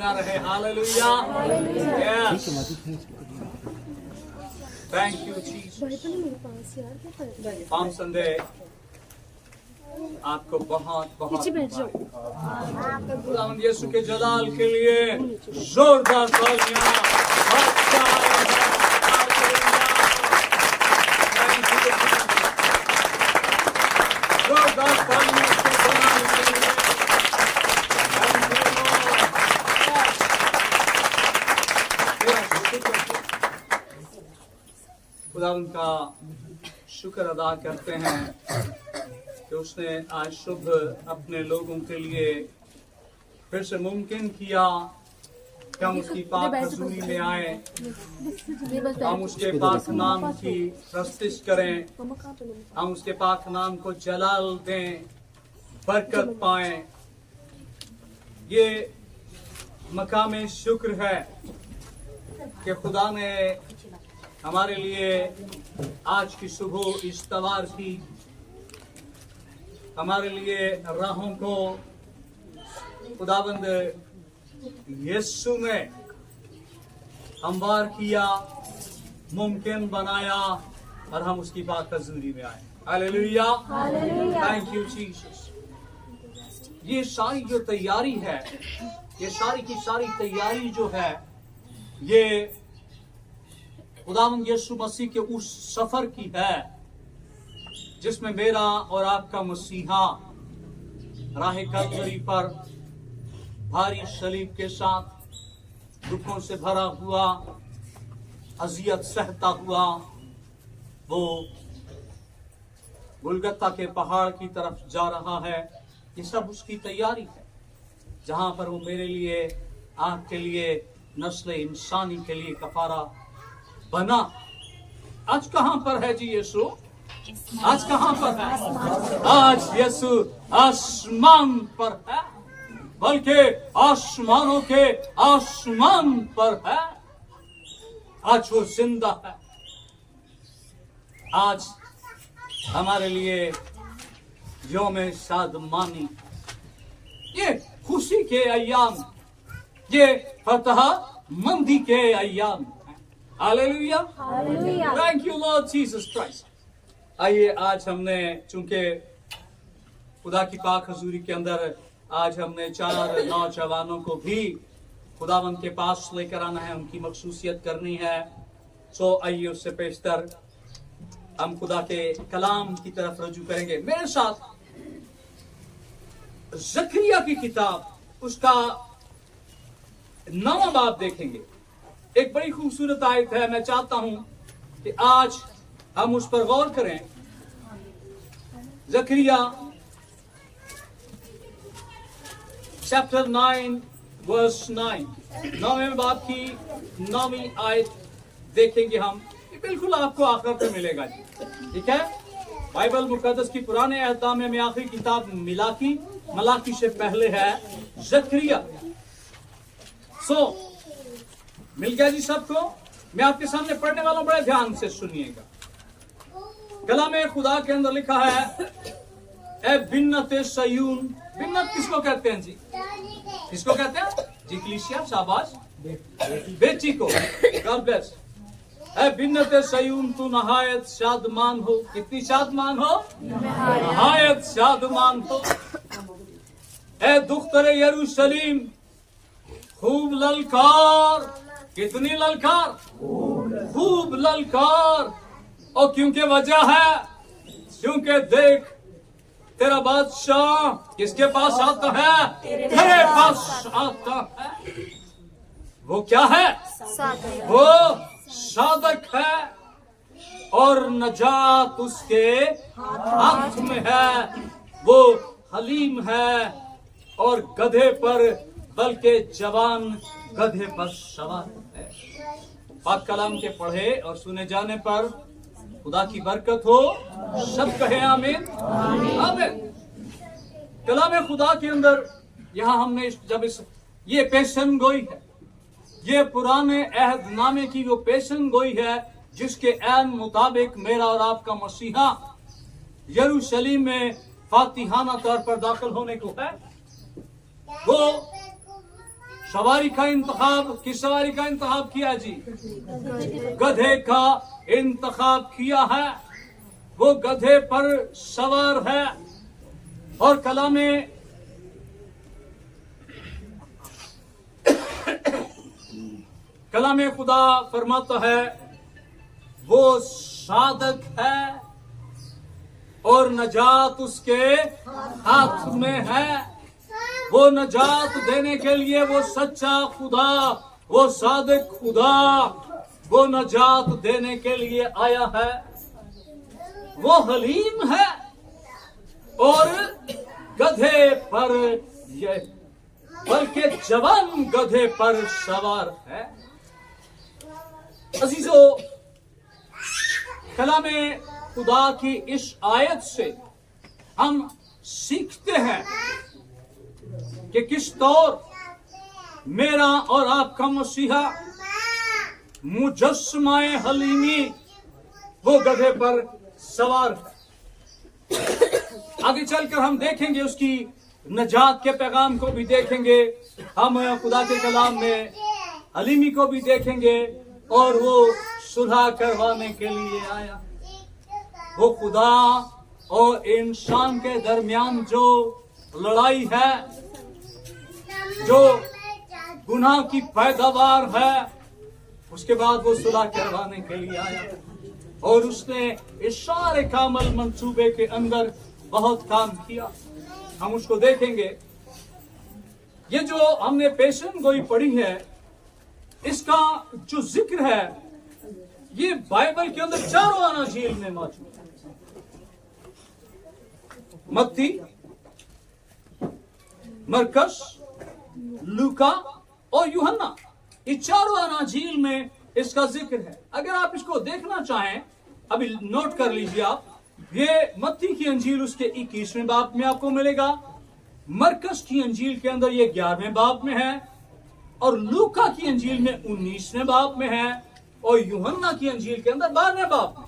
बना रहे। Hallelujah. Yes, thank you Jesus. Palm Sunday आपको बहुत बहुत खुदावंद यीशु के जलाल के लिए जोरदार तालियां। जोरदार तालियां खुदावंद का शुक्र अदा करते हैं कि उसने आज शुभ अपने लोगों के लिए फिर से मुमकिन किया कि हम उसकी पाक हजूरी में आए, हम उसके पाक नाम की प्रस्तिश करें, हम उसके पाक नाम को जलाल दें, बरकत पाएं। ये मकाम शुक्र है कि खुदा ने हमारे लिए आज की सुबह इस्तवार की, हमारे लिए राहों को खुदाबंद यीशु ने हमवार किया, मुमकिन बनाया और हम उसकी पाक हजूरी में आए। Hallelujah, thank you Jesus. ये सारी जो तैयारी है, ये सारी की सारी तैयारी जो है, ये खुदावंद यीशु मसीह के उस सफर की है जिसमें मेरा और आपका मसीहा राह कलवरी पर भारी सलीब के साथ दुखों से भरा हुआ, अजियत सहता हुआ वो गुलगत्ता के पहाड़ की तरफ जा रहा है। ये सब उसकी तैयारी है, जहां पर वो मेरे लिए, आपके लिए, नस्ल इंसानी के लिए कफारा बना। आज कहां पर है जी यीशु? आज कहां पर है? आज यीशु आसमान पर है, बल्कि आसमानों के आसमान पर है। आज वो जिंदा है। आज हमारे लिए यौम शादमानी, ये खुशी के अय्याम, ये फतह मंदी के अय्याम। Hallelujah, thank you Lord Jesus Christ. आइए, आज हमने चूंकि खुदा की पाक हजूरी के अंदर आज हमने 4 नौजवानों को भी खुदावंद के पास लेकर आना है, उनकी मखसूसियत करनी है। सो आइए, उससे पेशतर हम खुदा के कलाम की तरफ रजू करेंगे। मेरे साथ ज़करिया की किताब, उसका 9वां बाब देखेंगे। एक बड़ी खूबसूरत आयत है। मैं चाहता हूं कि आज हम उस पर गौर करें। ज़करिया चैप्टर 9 वर्स 9, 9वें बाब की 9वीं आयत देखेंगे हम। ये बिल्कुल आपको आखिर पे मिलेगा जी, ठीक है। बाइबल मुकद्दस की पुराने अहदामे में आखिरी किताब मलाकी से पहले है ज़करिया। मिल गया जी सबको। मैं आपके सामने पढ़ने वाला हूं, बड़े ध्यान से सुनिएगा। कलाम खुदा के अंदर लिखा है, ए बिन्नत सयून। बिन्नत किसको कहते हैं जी? किसको कहते हैं जी? कलीसिया, शाबाश, बेटी को। God bless. ए बिन्नत सयून, तू नहायत शादमान हो। कितनी शादमान हो? नहायत शादमान हो। ए दुख्तरे यरूशलेम, खूब ललकार। कितनी ललकार? खूब ललकार। और क्योंकि वजह है, क्योंकि देख तेरा बादशाह किसके पास आता है? तेरे पास आता है। वो क्या है? वो सादक है और नजात उसके हाथ में है। वो हलीम है और गधे पर, बल्कि जवान गधे पर सवार है। पाक कलाम के पढ़े और सुने जाने पर खुदा की बरकत हो। सब कहे आमीन, आमीन। कलाम खुदा के अंदर यहाँ हमने जब ये पेशन गोई है, ये पुराने अहदनामे की वो पेशन गोई है जिसके ऐन मुताबिक मेरा और आपका मसीहा यरूशलेम में फातिहाना तौर पर दाखिल होने को है। वो सवारी का इंतखाब, किस सवारी का इंतखाब किया जी? गधे का इंतखाब किया है। वो गधे पर सवार है। और कलाम खुदा फरमाता है वो सादक है और नजात उसके हाथ में है। वो नजात देने के लिए वो सच्चा खुदा, वो सादिक खुदा, वो नजात देने के लिए आया है। वो हलीम है और गधे पर, बल्कि जवान गधे पर सवार है। अजीजों, कलाम खुदा की इस आयत से हम सीखते हैं कि किस तौर मेरा और आपका मसीहा मुजस्समाए हलीमी वो गधे पर सवार है। आगे चलकर हम देखेंगे उसकी नजात के पैगाम को भी देखेंगे, हम खुदा के कलाम में हलीमी को भी देखेंगे और वो सुलह करवाने के लिए आया। वो खुदा और इंसान के दरमियान जो लड़ाई है, जो गुनाह की पैदावार है, उसके बाद वो सुलह करवाने के लिए आया और उसने इस सारे कामल मंसूबे के अंदर बहुत काम किया। हम उसको देखेंगे। ये जो हमने पेशन गोई पढ़ी है, इसका जो जिक्र है ये बाइबल के अंदर चारों अनाजील में मौजूद है। मत्ती, मरकस, लूका और यूहन्ना, ये चारों अनाजील में इसका जिक्र है। अगर आप इसको देखना चाहें, अभी नोट कर लीजिए आप, ये मत्ती की अंजील उसके 21वें बाब में आपको मिलेगा, मरकस की अंजील के अंदर ये 11वें बाब में है और लूका की अंजील में 19वें बाब में है और यूहन्ना की अंजील के अंदर 12वें बाब में,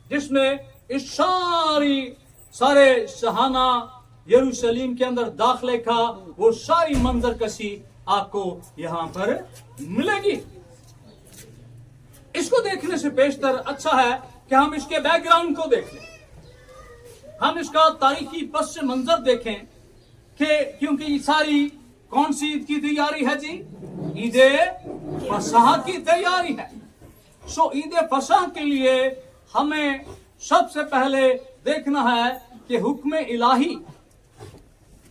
जिसमें इस सारे सहाना यरूशलेम के अंदर दाखिले का वो सारी मंजर कशी आपको यहां पर मिलेगी। इसको देखने से पेशतर अच्छा है कि हम इसके बैकग्राउंड को देख लें, हम इसका तारीखी पस मंजर देखें कि क्योंकि ये सारी कौन सी ईद की तैयारी है जी? ईद फसह की तैयारी है। सो ईद फसह के लिए हमें सबसे पहले देखना है कि हुक्म इलाही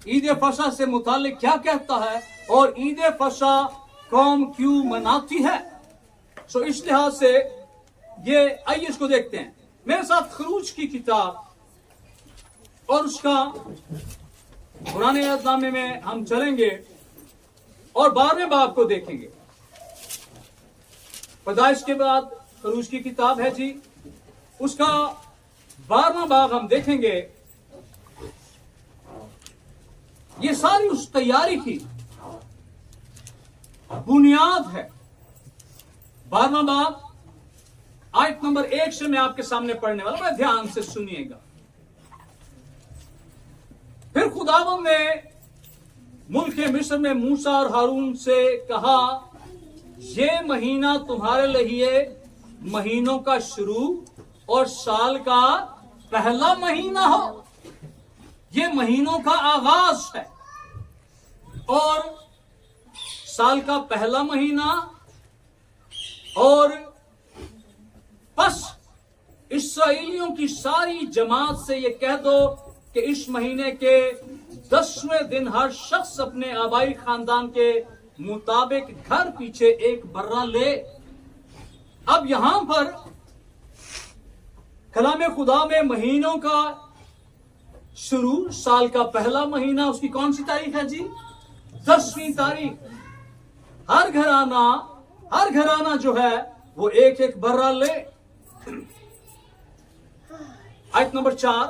ईद फसह से मुतालिक क्या कहता है और ईद फसह कौम क्यों मनाती है। सो इस लिहाज से ये आइए इसको देखते हैं। मेरे साथ खरूज की किताब और उसका पुराने अहदनामे में हम चलेंगे और 12वें बाब को देखेंगे। पैदाइश के बाद खरूज की किताब है जी, उसका 12वां बाब हम देखेंगे। ये सारी उस तैयारी की बुनियाद है। 12वां बाब आयत नंबर 1 से मैं आपके सामने पढ़ने वाला, मैं ध्यान से सुनिएगा। फिर खुदावंद ने मुल्क मिस्र में मूसा और हारून से कहा, ये महीना तुम्हारे लिए महीनों का शुरू और साल का पहला महीना हो। ये महीनों का आगाज है और साल का पहला महीना। और बस इस्राएलियों की सारी जमात से ये कह दो कि इस महीने के 10वें दिन हर शख्स अपने आबाई खानदान के मुताबिक घर पीछे एक बर्रा ले। अब यहां पर कलाम खुदा में महीनों का शुरू, साल का पहला महीना, उसकी कौन सी तारीख है जी? 10वीं तारीख। हर घराना जो है वो एक एक बर्रा ले। आयत नंबर 4,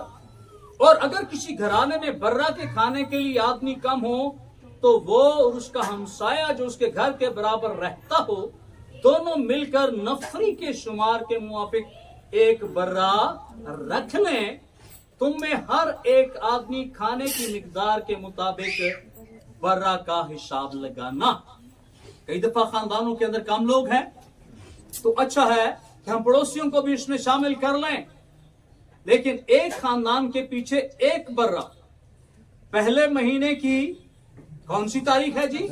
और अगर किसी घराने में बर्रा के खाने के लिए आदमी कम हो तो वो और उसका हमसाया जो उसके घर के बराबर रहता हो, दोनों मिलकर नफरी के शुमार के मुआफिक एक बर्रा रख लें। तुम में हर एक आदमी खाने की मिकदार के मुताबिक बर्रा का हिसाब लगाना। कई दफा खानदानों के अंदर कम लोग हैं तो अच्छा है कि हम पड़ोसियों को भी इसमें शामिल कर लें, लेकिन एक खानदान के पीछे एक बर्रा पहले महीने की कौन सी तारीख है जी?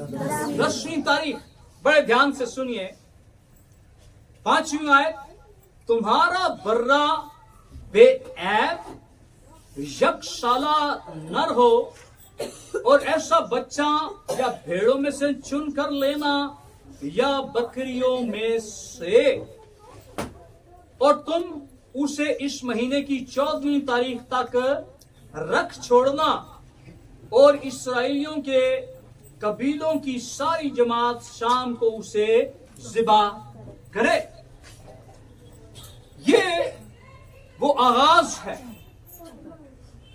10वीं तारीख। बड़े ध्यान से सुनिए, 5वीं आयत, तुम्हारा बर्रा बेऐब यकशाला नर हो और ऐसा बच्चा या भेड़ों में से चुन कर लेना या बकरियों में से, और तुम उसे इस महीने की 14वीं तारीख तक रख छोड़ना, और इस्राएलियों के कबीलों की सारी जमात शाम को उसे ज़िबा करे। ये वो आगाज है।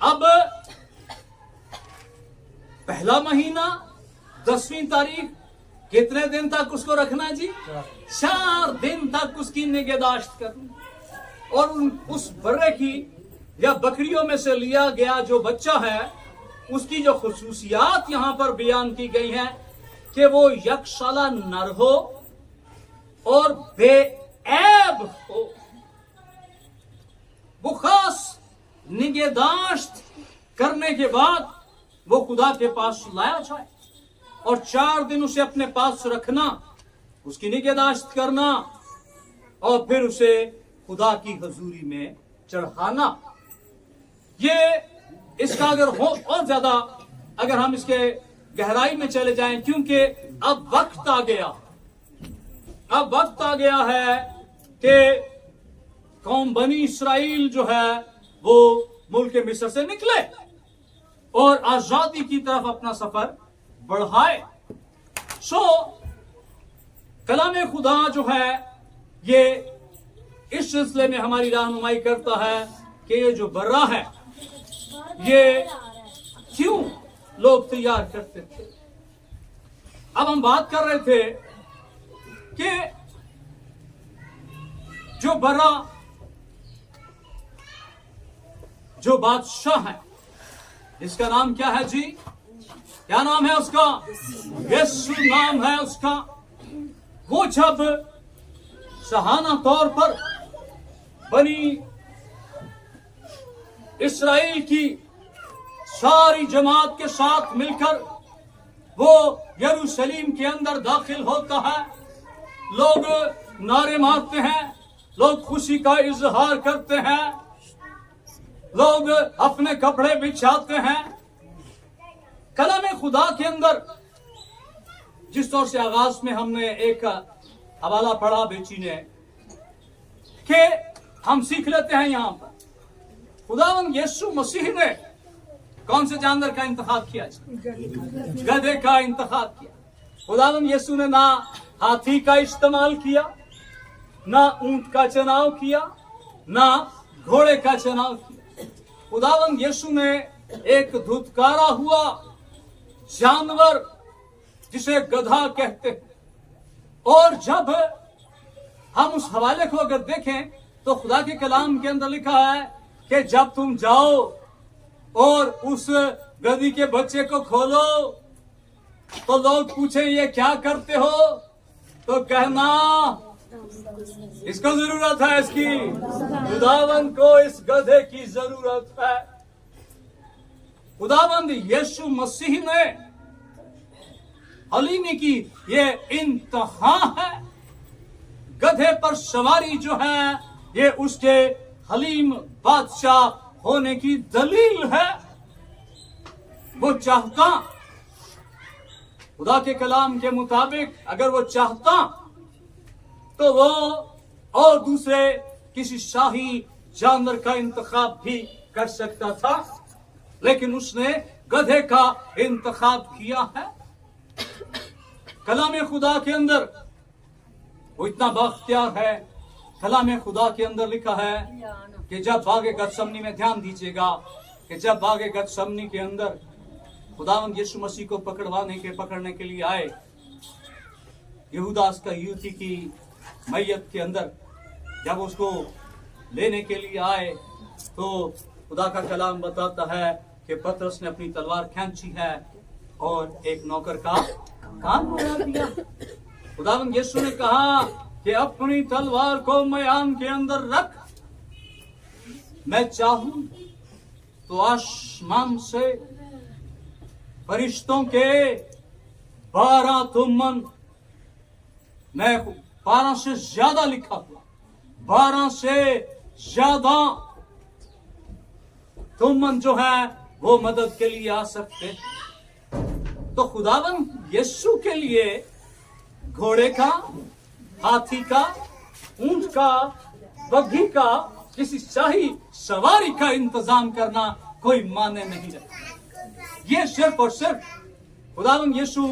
अब पहला महीना 10वीं तारीख, कितने दिन तक उसको रखना जी? 4 दिन तक उसकी निगहदाश्त करनी, और उस बर्रे की या बकरियों में से लिया गया जो बच्चा है उसकी जो खुसूसियात यहां पर बयान की गई हैं कि वो यकशाला नर हो और बेऐब हो। वो खास निगहदाश्त करने के बाद वो खुदा के पास लाया जाए और 4 दिन उसे अपने पास रखना, उसकी निगहदाश्त करना और फिर उसे खुदा की हजूरी में चढ़ाना। ये इसका अगर हो और ज्यादा अगर हम इसके गहराई में चले जाएं, क्योंकि अब वक्त आ गया है कि कौम बनी इस्राइल जो है वो मुल्क मिस्र से निकले और आजादी की तरफ अपना सफर बढ़ाए। कलाम खुदा जो है ये इस सिलसिले में हमारी रहनुमाई करता है कि ये जो बर्रा है ये क्यों लोग तैयार करते थे। अब हम बात कर रहे थे कि जो बर्रा जो बादशाह है, इसका नाम क्या है जी? क्या नाम है उसका? यीशु नाम है उसका। वो जब सहाना तौर पर बनी इस्राएल की सारी जमात के साथ मिलकर वो यरूशलेम के अंदर दाखिल होता है, लोग नारे मारते हैं, लोग खुशी का इजहार करते हैं, लोग अपने कपड़े बिछाते हैं। कलाम खुदा के अंदर जिस तौर से आगाज में हमने एक हवाला पढ़ा बेची ने कि हम सीख लेते हैं यहां पर खुदावंद यीशु मसीह ने कौन से जानवर का इंतखाब किया? गधे का इंतखाब किया। खुदावंद यीशु ने ना हाथी का इस्तेमाल किया, ना ऊंट का चुनाव किया, ना घोड़े का चुनाव किया। खुदावंद यीशु ने एक धुतकारा हुआ जानवर जिसे गधा कहते हैं। और जब हम उस हवाले को अगर देखें तो खुदा के कलाम के अंदर लिखा है कि जब तुम जाओ और उस गधी के बच्चे को खोलो तो लोग पूछे ये क्या करते हो, तो कहना इसको जरूरत है, इसकी खुदावंद को इस गधे की जरूरत है। खुदावंद यीशु मसीह ने हलीमी की ये इंतहा है। गधे पर सवारी जो है ये उसके हलीम बादशाह होने की दलील है। वो चाहता, खुदा के कलाम के मुताबिक अगर वो चाहता तो वो और दूसरे किसी शाही जानवर का इंतखाब भी कर सकता था, लेकिन उसने गधे का इंतखाब किया है। कलाम खुदा के अंदर वो इतना बाख्तियार है। कलाम खुदा के अंदर लिखा है कि जब बागे गतसमनी में ध्यान दीजिएगा कि जब बागे गतसमनी के अंदर खुदावंद यीशु मसीह को पकड़ने के लिए आए, यहूदा का युवती की मैयत के अंदर जब उसको लेने के लिए आए तो खुदा का कलाम बताता है कि पतरस ने अपनी तलवार खींची है और एक नौकर का कान उड़ा दिया। खुदावंद यीशु ने कहा कि अपनी तलवार को मैदान के अंदर रख, मैं चाहूं तो आसमान से फरिश्तों के 12 तुमन, मैं 12 से ज्यादा लिखा हुआ, 12 से ज्यादा तुमन जो है वो मदद के लिए आ सकते। तो खुदावंद यीशु के लिए घोड़े का, हाथी का, ऊंट का, बग्घी का, किसी शाही सवारी का इंतजाम करना कोई माने नहीं रखता। ये सिर्फ और सिर्फ खुदावंद यीशु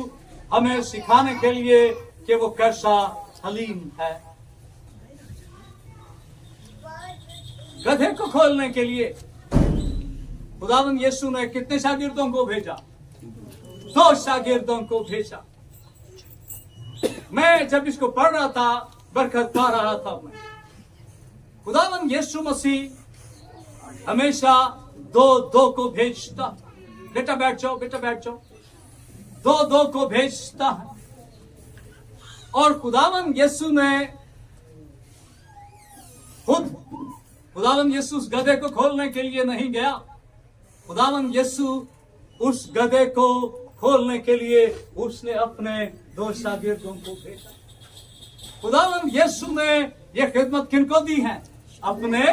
हमें सिखाने के लिए कि वो कैसा हलीम है। गधे को खोलने के लिए खुदावंद यीशु ने कितने शागिर्दों को भेजा? 2 शागिर्दों को भेजा। मैं जब इसको पढ़ रहा था, बरकत पा रहा था मैं। खुदावंद यीशु मसीह हमेशा 2-2 को भेजता। बेटा बैठ जाओ, बेटा बैठ जाओ। 2-2 को भेजता है। और खुदावंद यीशु ने खुद, खुदावंद यीशु उस गधे को खोलने के लिए नहीं गया। खुदावंद यीशु उस गधे को खोलने के लिए उसने अपने 2 शागिर्दों को भेजा। खुदावंद यीशु ने यह खिदमत किनको दी है? अपने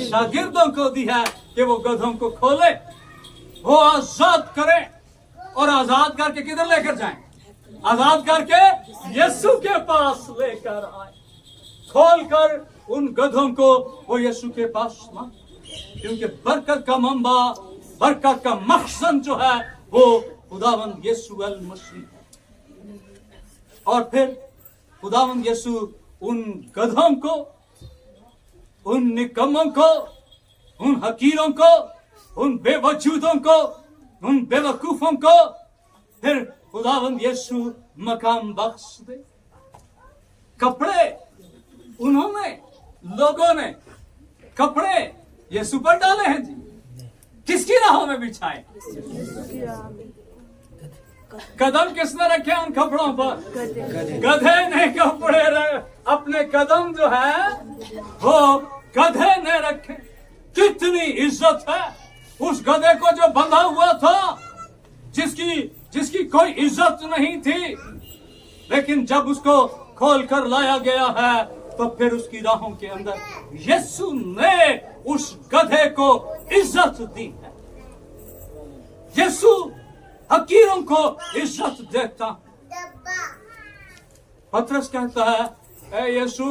शागिर्दों को दी है कि वो गधों को खोले, वो आजाद करे, और आजाद करके किधर लेकर जाएं? आजाद करके यीशु के पास लेकर आए। खोलकर उन गधों को वो यीशु के पास ना, क्योंकि बरकत का मंबा, बरकत का मकसद जो है वो खुदावंद यीशु अल मसीह। और फिर खुदावंद यीशु उन गधों को, उन निकम्मों को, उन हकीरों को, उन बेवजूदों को, उन बेवकूफों को फिर खुदावंद यीशु मकाम बख्श दे। कपड़े उन्होंने, लोगों ने कपड़े यीशु पर डाले हैं जी। किसकी राहों में बिछाए? कदम किसने रखे उन कपड़ों पर? गधे ने कपड़े अपने कदम जो है वो गधे ने रखे। कितनी इज्जत है उस गधे को जो बंधा हुआ था, जिसकी कोई इज्जत नहीं थी, लेकिन जब उसको खोल कर लाया गया है तो फिर उसकी राहों के अंदर यीशु ने उस गधे को इज्जत दी है। यीशु हकीरों को इज्जत देता। पतरस कहता है, ए यीशु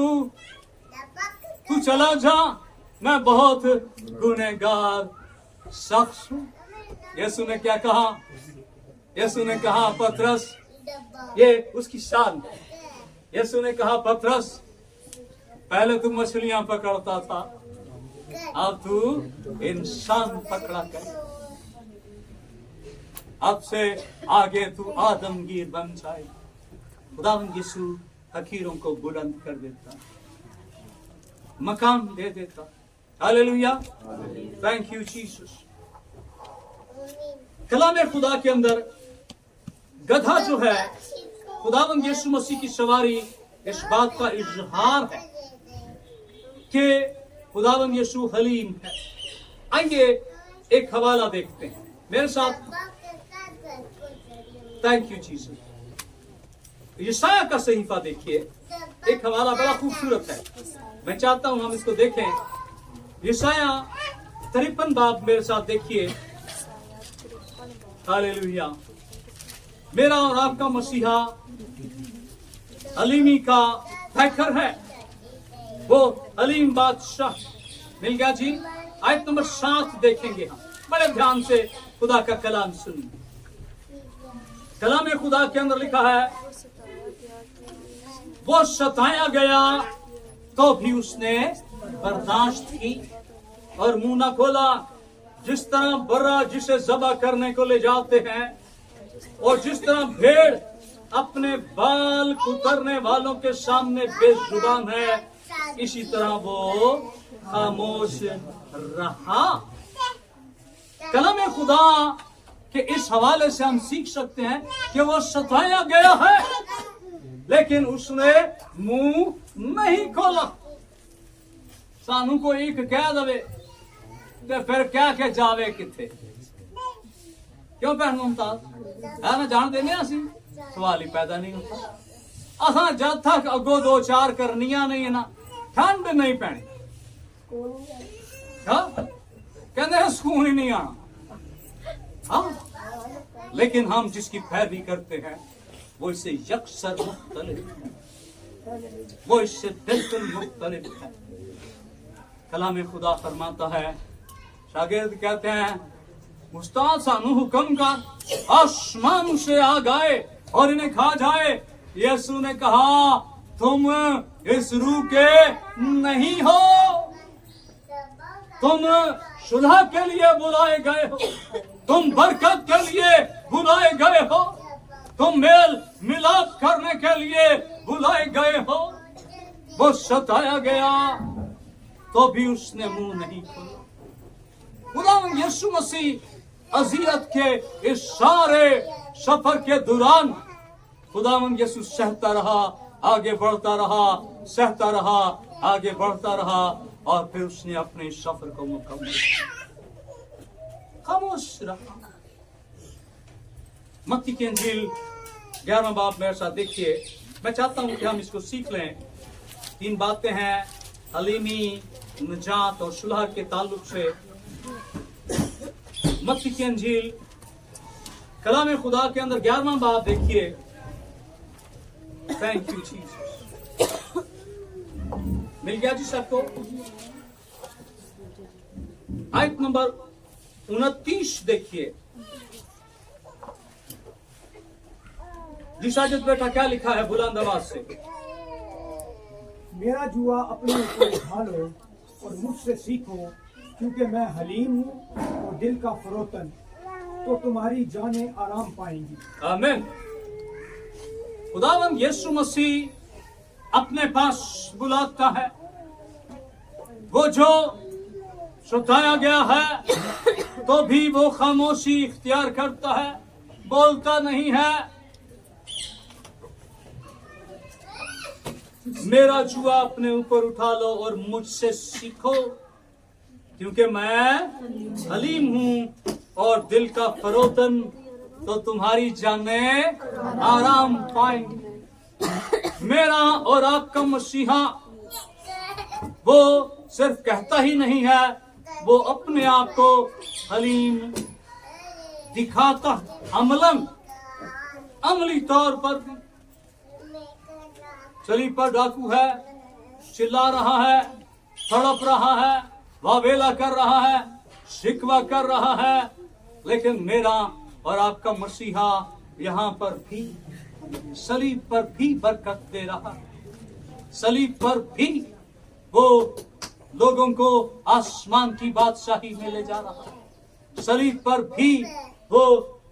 तू चला जा, मैं बहुत गुनहगार शख्स हूं। यीशु ने क्या कहा? यीशु ने कहा, पतरस, ये उसकी शान है। यीशु ने कहा, पतरस पहले तू मछलियां पकड़ता था, अब तू इंसान पकड़ा कर। अब से आगे तू आदमगीर बन जाए। खुदावंद यीशु हकीरों को बुलंद कर देता, मकाम दे देता। Hallelujah, thank you Jesus. कलाम खुदा के अंदर गधा जो है खुदावंद यीशु मसीह की सवारी इस बात का इजहार है कि खुदावंद यीशु हलीम है। आइए एक हवाला देखते हैं मेरे साथ। Thank you Jesus. यशाया का सहीफा देखिए, एक हवाला बड़ा खूबसूरत है। मैं चाहता हूं हम इसको देखें। यशाया 53 बाब मेरे साथ देखिए। हालेलुया। मेरा और आपका मसीहा हलीमी का फैखर है, वो हलीम बादशाह। मिल गया जी। आयत नंबर 7 देखेंगे हम। बड़े ध्यान से खुदा का कलाम सुनिए। कलाम खुदा के अंदर लिखा है, वो सताया गया तो भी उसने बर्दाश्त की और मुंह न खोला। जिस तरह बर्रा जिसे ज़बह करने को ले जाते हैं, और जिस तरह भेड़ अपने बाल कुतरने वालों के सामने बेजुबान है, इसी तरह वो खामोश रहा। कलाम खुदा कि इस हवाले से हम सीख सकते हैं कि वो सताया गया है, लेकिन उसने मुंह नहीं खोला। सानू को एक कह दे तो फिर क्या के जावे किथे, क्यों भैन मुमताज है ना, जान देने असी सवाल ही पैदा नहीं होता। असा जब तक अगो दो चार करनिया नहीं है ना, ठंड नहीं पैनी, कहते सुकून ही नहीं आना। हाँ, लेकिन हम जिसकी पैरवी करते हैं वो इससे यकसर मुख्तलिफ है, वो इससे बिल्कुल मुख्तलिफ है। कलाम खुदा फरमाता है, शागिर्द कहते हैं उस्ताद सानू हुक्म का आसमान से आ गए और इन्हें खा जाए। यीशु ने कहा तुम इस रूह के नहीं हो, तुम सुलह के लिए बुलाए गए हो, तुम बरकत के लिए बुलाए गए हो, तुम मेल मिलाप करने के लिए बुलाए गए हो। वो सताया गया तो भी उसने मुंह नहीं खोला। खुदा यीशु मसीह अज़ियत के इस सारे सफर के दौरान खुदावंद यीशु सहता रहा, आगे बढ़ता रहा, सहता रहा, आगे बढ़ता रहा, और फिर उसने अपने सफर को मुकम्मल खामोश रहा। मत्ती की इंजील 11वां बाब मेरे साथ देखिए। मैं चाहता हूं कि हम इसको सीख लें। 3 बातें हैं हलीमी, निजात और सुलह के ताल्लुक से। मत्ती की इंजील कलाम खुदा के अंदर 11वां बाब देखिए। Thank you Jesus. मिल गया जी सबको? आयत नंबर 29 देखिए। जी साजिद बेटा क्या लिखा है बुलंद आवाज से? मेरा जुआ अपने ऊपर उठा लो और मुझसे सीखो, क्योंकि मैं हलीम हूँ और दिल का फरोतन, तो तुम्हारी जानें आराम पाएंगी। आमीन। खुदावंद यीशु मसीह अपने पास बुलाता है वो जो सताया गया है तो भी वो खामोशी इख्तियार करता है, बोलता नहीं है। मेरा जुआ अपने ऊपर उठा लो और मुझसे सीखो, क्योंकि मैं हलीम हूं और दिल का फरोतन, तो तुम्हारी जानें आराम पाएंगे। मेरा और आपका मसीहा वो सिर्फ कहता ही नहीं है, वो अपने आप को हलीम दिखाता अमलन, अमली तौर पर भी। सलीब पर डाकू है, चिल्ला रहा है, तड़प रहा है, वावेला कर रहा है, शिकवा कर रहा है, लेकिन मेरा और आपका मसीहा यहाँ पर भी सलीब पर भी बरकत दे रहा है। सलीब पर भी वो लोगों को आसमान की बादशाही में ले जा रहा है। सलीब पर भी वो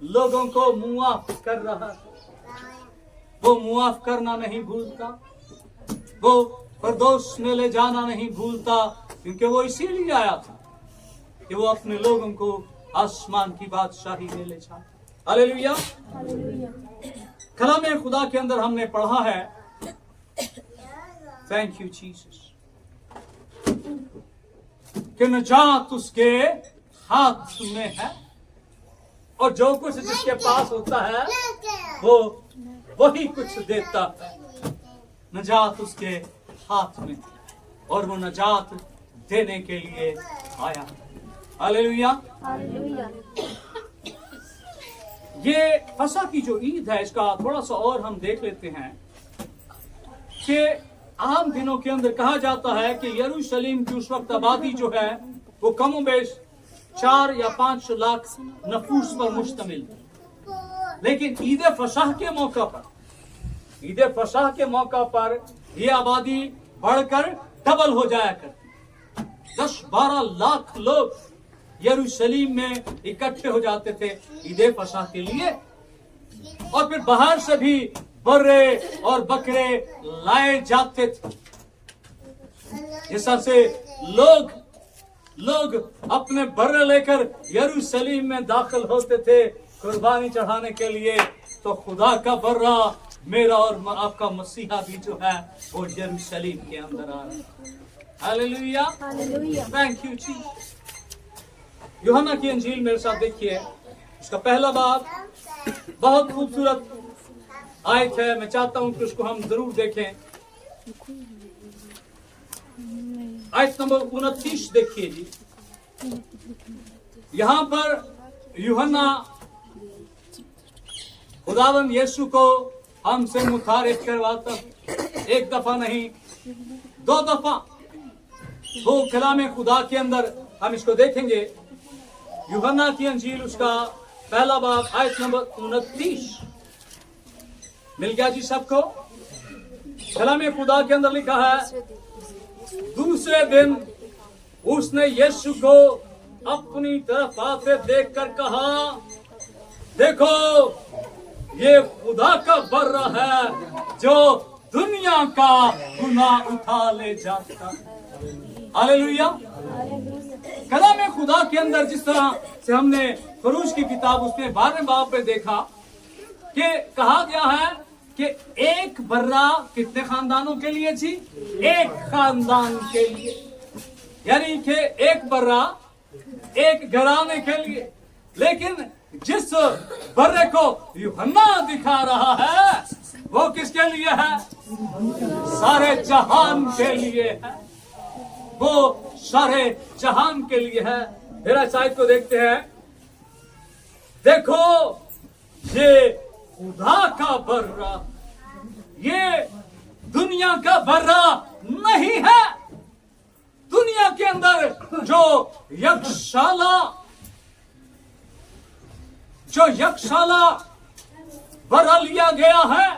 लोगों को मुआफ कर रहा है। वो मुआफ करना नहीं भूलता, वो परदोस में ले जाना नहीं भूलता, क्योंकि वो इसीलिए आया था कि वो अपने लोगों को आसमान की बादशाही में ले जाए। हालेलुया। कलाम खुदा के अंदर हमने पढ़ा है, थैंक यू जीसस, कि नजात उसके हाथ में है, और जो कुछ जिसके पास होता है वो वही कुछ देता है। नजात उसके हाथ में, और वो नजात देने के लिए आया। हालेलुया। ये फसह की जो ईद है, इसका थोड़ा सा और हम देख लेते हैं कि आम दिनों के अंदर कहा जाता है कि यरूशलेम की उस वक्त आबादी जो है वो कमोबेश 4 या 5 लाख नफूस पर मुश्तमिल, लेकिन ईद फसह के मौका पर, ईद फसह के मौका पर यह आबादी बढ़कर डबल हो जाया करती। 10-12 लाख लोग यरूशलेम में इकट्ठे हो जाते थे ईद फसह के लिए, और फिर बाहर से भी बर्रे और बकरे लाए जाते थे। जैसा से लोग अपने बर्रे लेकर यरूशलेम में दाखिल होते थे, कुर्बानी चढ़ाने के लिए, तो खुदा का बर्रा मेरा और आपका मसीहा भी जो है वो यरूशलेम के अंदर आ रहा है। Hallelujah, thank you Jesus. यूहन्ना की अंजील मेरे साथ देखिए, उसका पहला बाब, बहुत खूबसूरत आयत है। मैं चाहता हूं कि उसको हम जरूर देखें। आयत नंबर 29 देखिए जी। यहां पर यूहन्ना खुदावंद यीशु को हमसे मुखारिफ करवाता, एक दफा नहीं 2 दफा। वो कलाम खुदा के अंदर हम इसको देखेंगे। यूहन्ना की अंजील उसका पहला बाब आयत नंबर 29 मिल गया जी सबको। कलाम खुदा के अंदर लिखा है, दूसरे दिन उसने यीशु को अपनी तरफ आते देखकर कहा, देखो ये खुदा का बर्रा है जो दुनिया का गुनाह उठा ले जाता है। हालेलुया। कलाम खुदा के अंदर जिस तरह से हमने फरूज की किताब उसमें 12वें बाब पे देखा कि कहा गया है कि एक बर्रा कितने खानदानों के लिए थी? एक खानदान के लिए, यानी कि एक बर्रा एक घराने के लिए। लेकिन जिस बर्रे को यूहन्ना दिखा रहा है वो किसके लिए है? सारे जहान के लिए है। वो सारे जहान के लिए है। मेरा शायद को देखते हैं, देखो ये खुदा का बर्रा, ये दुनिया का बर्रा नहीं है। दुनिया के अंदर जो यक्षशाला बर्रा लिया गया है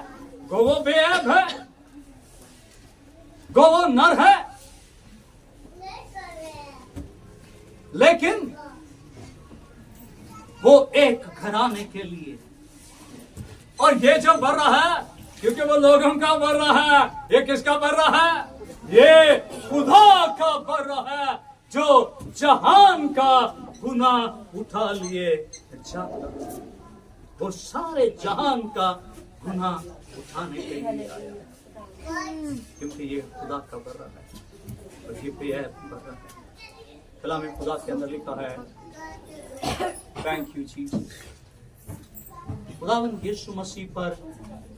वो बेऐब है, वो नर है। लेकिन वो एक घराने के लिए। और ये जो बर्रा है, क्योंकि वो लोगों का बर्रा है, ये किसका बर्रा है? ये खुदा का बर्रा है जो जहान का गुनाह उठा लिए जाता है। वो सारे जहान का गुनाह उठाने के लिए आया, क्योंकि ये खुदा का बर्रा है और ये बेऐब बर्रा है। कलाम खुदा के अंदर लिखा है, थैंक यू जीसस, खुदावंद यीशु मसीह पर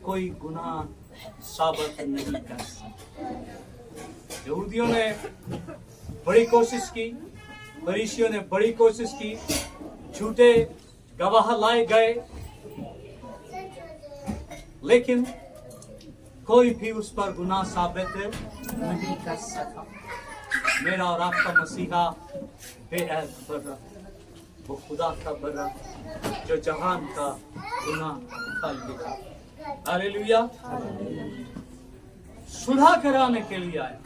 कोई गुनाह साबित नहीं कर सकता। यहूदियों ने बड़ी कोशिश की, फरीसियों ने बड़ी कोशिश की, झूठे गवाह लाए गए, लेकिन कोई भी उस पर गुनाह साबित नहीं कर सका। मेरा और आपका मसीहा बेऐब बर्रा, वो खुदा का बर्रा जो जहान का गुनाह उठा लिया। हालेलुया। सुलह कराने के लिए आया।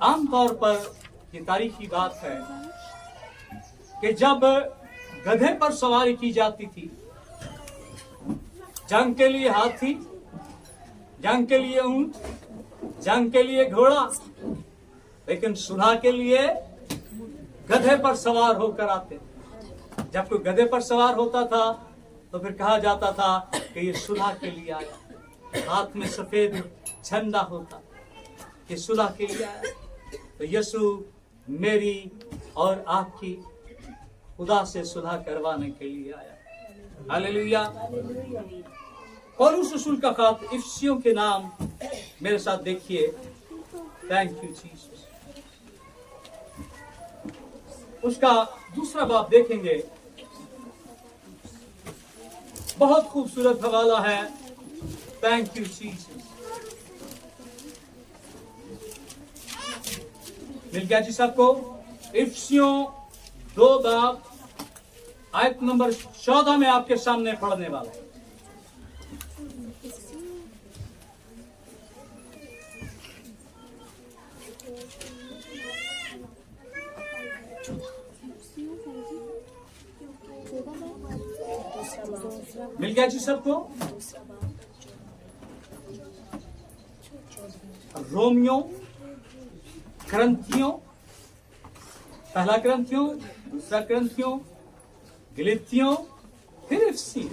आमतौर पर ये तारीखी बात है कि जब गधे पर सवारी की जाती थी, जंग के लिए हाथी, जंग के लिए ऊंट, जंग के लिए घोड़ा, लेकिन सुलह के लिए गधे पर सवार होकर आते। जब कोई गधे पर सवार होता था तो फिर कहा जाता था कि ये सुलह के लिए आया। हाथ में सफेद झंडा होता, ये सुलह के लिए आया। तो यीशु मेरी और आपकी खुदा से सुलह करवाने के लिए आया। हालेलुया। पौलुस रसूल का खत इफिसियों के नाम मेरे साथ देखिए। Thank you Jesus. उसका दूसरा बाब देखेंगे, बहुत खूबसूरत हवाला है। Thank you Jesus. मिल गया जी सबको? इफिसियों 2 बाब आयत नंबर 14 में आपके सामने पढ़ने वाला है। मिल गया जी सबको? रोमियो, करंथियों, पहला करंथियों दूसरा ग्रंथियों, गलातियों, फिर इफिसियों।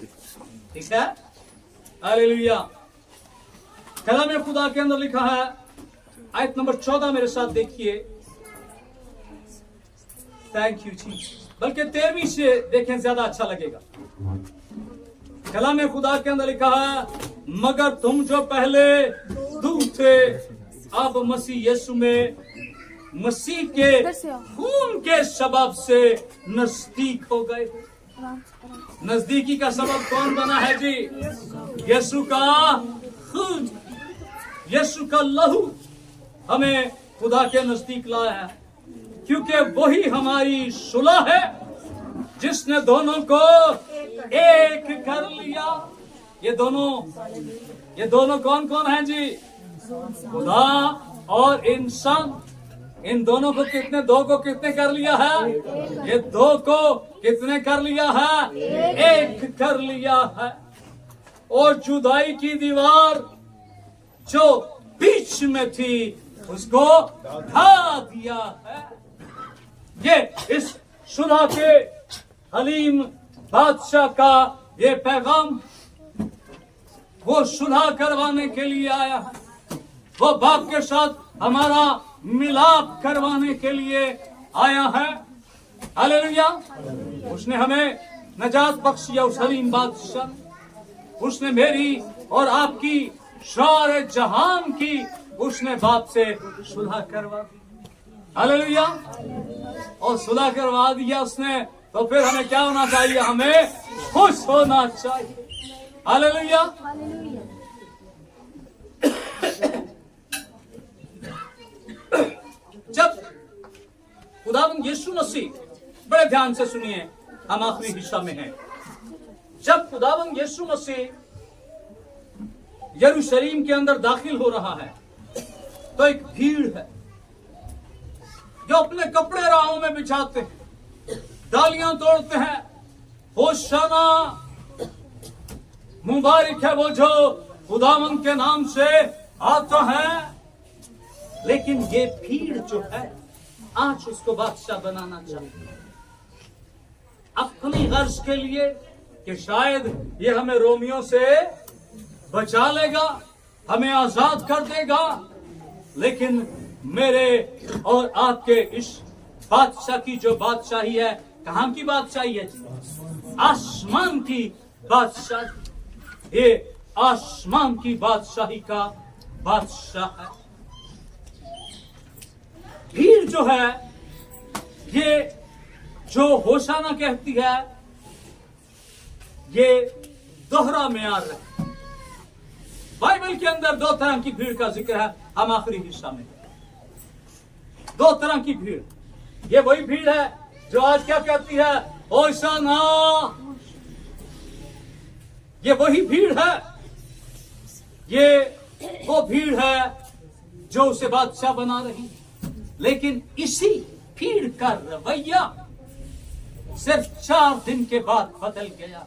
ठीक है, हालेलुया। कलाम खुदा के अंदर लिखा है, आयत नंबर 14 मेरे साथ देखिए। थैंक यू जी, बल्कि 13वीं से देखें, ज्यादा अच्छा लगेगा। कलाम खुदा के अंदर लिखा है, मगर तुम जो पहले दूर थे अब मसीह यीशु में मसीह के खून के सबब से नजदीक हो गए। नजदीकी का सबब कौन बना है जी? यीशु का खून, यीशु का लहू हमें खुदा के नजदीक लाया है, क्योंकि वही हमारी सुलह है जिसने दोनों को एक कर लिया। ये दोनों कौन कौन हैं जी? खुदा और इंसान। इन दोनों को दो को कितने कर लिया है? ये दो को कितने कर लिया है? एक कर लिया है। और जुदाई की दीवार जो बीच में थी उसको ढा दिया है। ये इस सुलह के हलीम बादशाह का ये पैगाम वो सुलह करवाने के लिए आया है। वो बाप के साथ हमारा मिलाप करवाने के लिए आया है। हालेलुया। उसने हमें नजात बख्शी, उस हलीम बादशाह। उसने मेरी और आपकी, सारे जहान की उसने बाप से सुलह करवा दी। हालेलुया। और सुलह करवा दिया उसने, तो फिर हमें क्या होना चाहिए? हमें खुश होना चाहिए। हालेलुया। जब खुदावंद यीशु मसीह, बड़े ध्यान से सुनिए, हम आखिरी हिस्सा में हैं। जब खुदावंद यीशु मसीह यरूशलेम के अंदर दाखिल हो रहा है तो एक भीड़ है जो अपने कपड़े राहों में बिछाते हैं, डालियां तोड़ते हैं, होशाना, मुबारक है वो जो खुदावंद के नाम से आता है। लेकिन ये भीड़ जो है आज उसको बादशाह बनाना चाहिए अपनी गर्ज के लिए, कि शायद ये हमें रोमियों से बचा लेगा, हमें आजाद कर देगा। लेकिन मेरे और आपके इस बादशाह की जो बादशाही है, कहां की बादशाही है? आसमान की बादशाही। ये आसमान की बादशाही का बादशाह है। भीड़ जो है, ये जो होशाना कहती है, ये दोहरा मेयार है। बाइबल के अंदर दो तरह की भीड़ का जिक्र है। हम आखिरी हिस्सा में, दो तरह की भीड़। ये वही भीड़ है जो आज क्या कहती है? होशाना। ये वही भीड़ है, ये वो भीड़ है जो उसे बादशाह बना रही। लेकिन इसी भीड़ का रवैया सिर्फ 4 दिन के बाद बदल गया।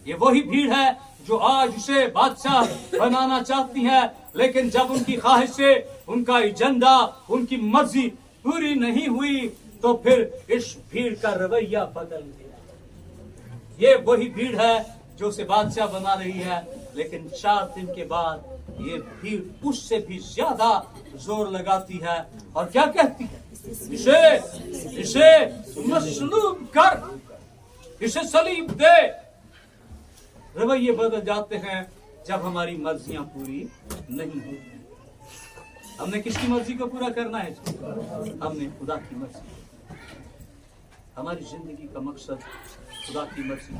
ये वही भीड़ है जो आज उसे बादशाह बनाना चाहती है, लेकिन जब उनकी ख्वाहिशें, उनका एजेंडा, उनकी मर्जी पूरी नहीं हुई तो फिर इस भीड़ का रवैया बदल गया। ये वही भीड़ है जो उसे बादशाह बना रही है, लेकिन 4 दिन के बाद ये भीड़ उससे भी ज्यादा जोर लगाती है और क्या कहती है? इसे मसलूब कर, इसे सलीब दे। रवैये बदल जाते हैं जब हमारी मर्जियां पूरी नहीं होती। हमने किसकी मर्जी को पूरा करना है? हमने खुदा की मर्जी। हमारी जिंदगी का मकसद खुदा की मर्जी।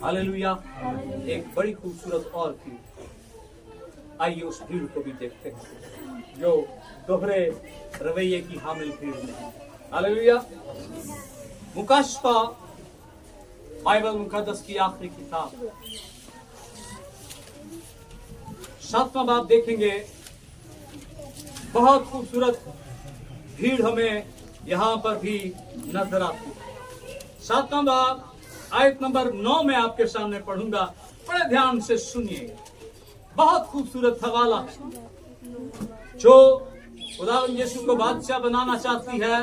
हालेलुया। एक बड़ी खूबसूरत और थी, आइए उस भीड़ को भी देखते हैं जो दोहरे रवैये की हामिल भीड़ नहीं। हालेलुया। मुकाशफा, बाइबल मुकद्दस की आखिरी किताब, 7वां बाब देखेंगे। बहुत खूबसूरत भीड़ हमें यहां पर भी नजर आती है। 7वां बाब आयत नंबर 9 में आपके सामने पढ़ूंगा, बड़े ध्यान से सुनिएगा। बहुत खूबसूरत हवाला है। जो खुदावंद यीशु को बादशाह बनाना चाहती है,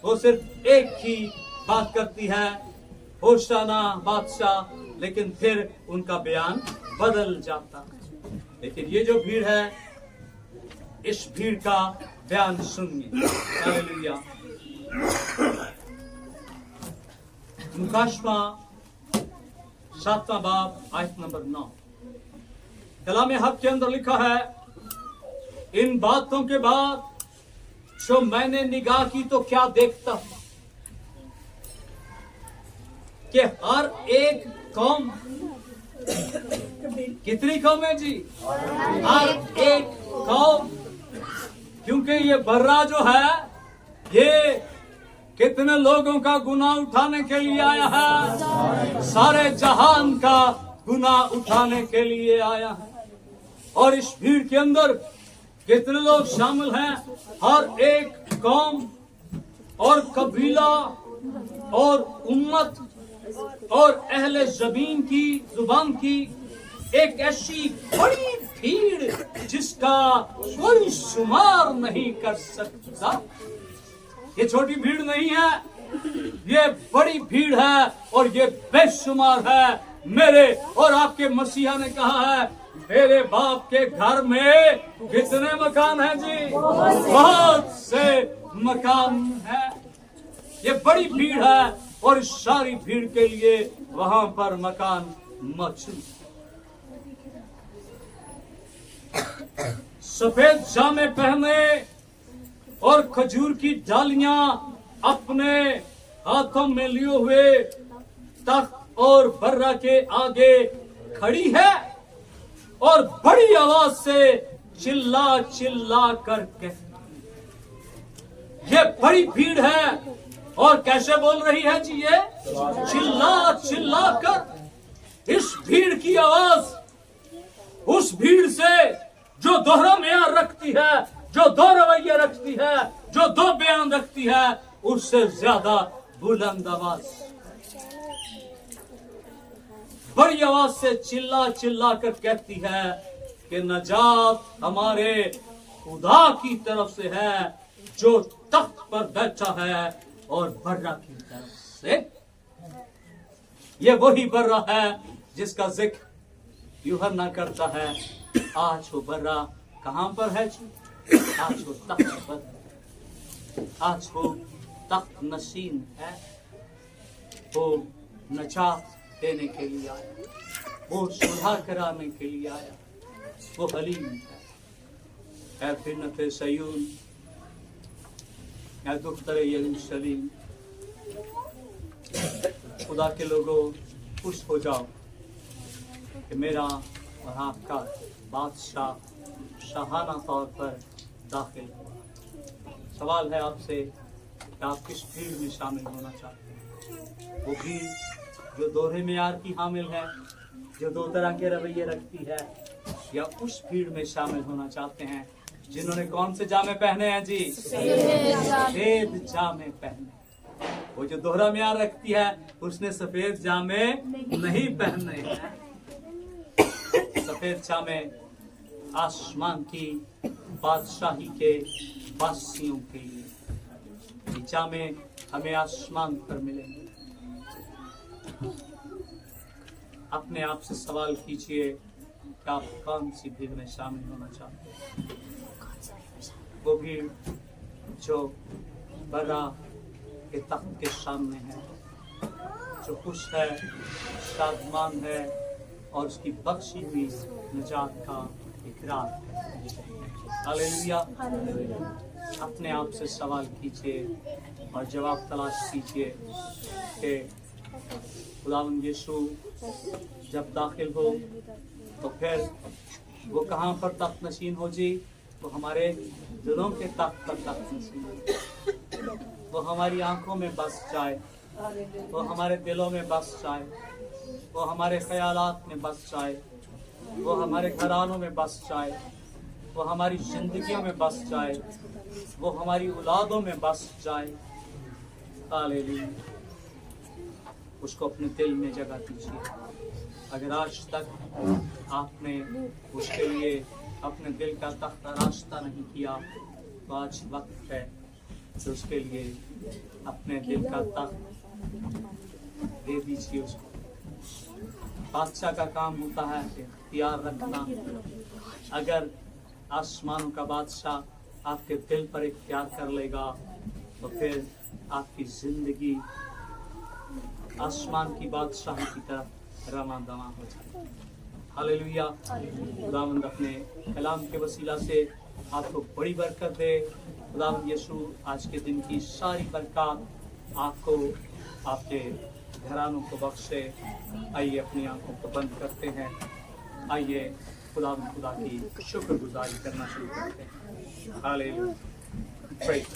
वो सिर्फ एक ही बात करती है, होशाना बादशाह, लेकिन फिर उनका बयान बदल जाता। लेकिन ये जो भीड़ है, इस भीड़ का बयान सुनिए। हालेलुया। मुकाशवा 7वां बाब आयत नंबर 9। कलाम हक के अंदर लिखा है, इन बातों के बाद जो मैंने निगाह की तो क्या देखता हूं कि हर एक कौम, कितनी कौम है जी? हर एक कौम, क्योंकि ये बर्रा जो है ये कितने लोगों का गुनाह उठाने के लिए आया है? सारे जहान का गुनाह उठाने के लिए आया है। और इस भीड़ के अंदर कितने लोग शामिल हैं? हर एक कौम और कबीला और उम्मत और अहले ज़मीन की जुबान की एक ऐसी बड़ी भीड़ जिसका कोई शुमार नहीं कर सकता। ये छोटी भीड़ नहीं है, ये बड़ी भीड़ है और ये बेशुमार है। मेरे और आपके मसीहा ने कहा है, मेरे बाप के घर में कितने मकान हैं जी? बहुत से मकान हैं। ये बड़ी भीड़ है और इस सारी भीड़ के लिए वहां पर मकान मौजूद। सफेद जामे पहने और खजूर की डालियां अपने हाथों में लिए हुए तख्त और बर्रा के आगे खड़ी है और बड़ी आवाज से चिल्ला चिल्ला कर कहती, ये बड़ी भीड़ है। और कैसे बोल रही है जी? ये चिल्ला चिल्ला कर। इस भीड़ की आवाज उस भीड़ से जो दोहरा म्यार रखती है, जो दो रवैया रखती है, जो दो बयान रखती है, उससे ज्यादा बुलंद आवाज, बड़ी आवाज से चिल्ला चिल्ला कर कहती है कि नजात हमारे खुदा की तरफ से है जो तख्त पर बैठा है और बर्रा की तरफ से। ये वही बर्रा है जिसका जिक्र यूहन्ना करता है। आज वो बर्रा कहां पर है? आज वो तख्त पर, आज वो तख्त नशीन है। वो नजात देने के लिए आया, वो सुधार कराने के लिए आया, वो हलीम है। ऐ बिन्नते सयून, ऐ दुख्तरे यरूशलेम, खुदा के लोगों खुश हो जाओ कि मेरा और आपका बादशाह शाहाना तौर पर दाखिल हुआ। सवाल है आपसे कि आप किस भीड़ में शामिल होना चाहते हैं? वो भीड़ जो दोहरे मेयार की हामिल है, जो दो तरह के रवैये रखती है, या उस भीड़ में शामिल होना चाहते हैं जिन्होंने कौन से जामे पहने हैं जी? सफेद जामे पहने। वो जो दोहरा मेयार रखती है उसने सफेद जामे नहीं पहने हैं। सफेद जामे आसमान की बादशाही के वासियों के लिए। ये जामे हमें आसमान पर मिलेंगे। अपने आप से सवाल कीजिए कि आप कौन सी भीड़ में शामिल होना चाहते हैं? वो भीड़ जो बर्रा के तख्त के सामने है, जो खुश है, शादमान है और उसकी बख्शी हुई निजात का इकरार है। हालेलुया। अपने आप से सवाल कीजिए और जवाब तलाश कीजिए कि खुदावंद यीशु जब दाखिल हो तो फिर वो कहाँ पर तख्त नशीन हो जी? वो हमारे दिलों के तख्त पर तख्त नशीन हो। वो हमारी आंखों में बस जाए, वो हमारे दिलों में बस जाए, वो हमारे ख्यालात में बस जाए, वो हमारे घरानों में बस जाए, वो हमारी जिंदगियों में बस जाए, वो हमारी औलादों में बस जाए। हालेलुया। उसको अपने दिल में जगह दीजिए। अगर आज तक आपने उसके लिए अपने दिल का तख्ता रास्ता नहीं किया तो आज वक्त है तो उसके लिए अपने दिल का तख्त दे दीजिए उसको। बादशाह का काम होता है इख्तियार रखना। अगर आसमानों का बादशाह आपके दिल पर इख्तियार कर लेगा तो फिर आपकी जिंदगी आसमान की बादशाह की तरफ रवा दवा हो जाए। हालेलुया। खुदावंद अपने कलाम के वसीला से आपको बड़ी बरकत दे। खुदावंद यीशु आज के दिन की सारी बरकत आपको आपके घरानों को बख्शे। आइए अपनी आंखों को बंद करते हैं। आइए खुदा की शुक्रगुजारी करना शुरू करते हैं। हालेलुया। Praise.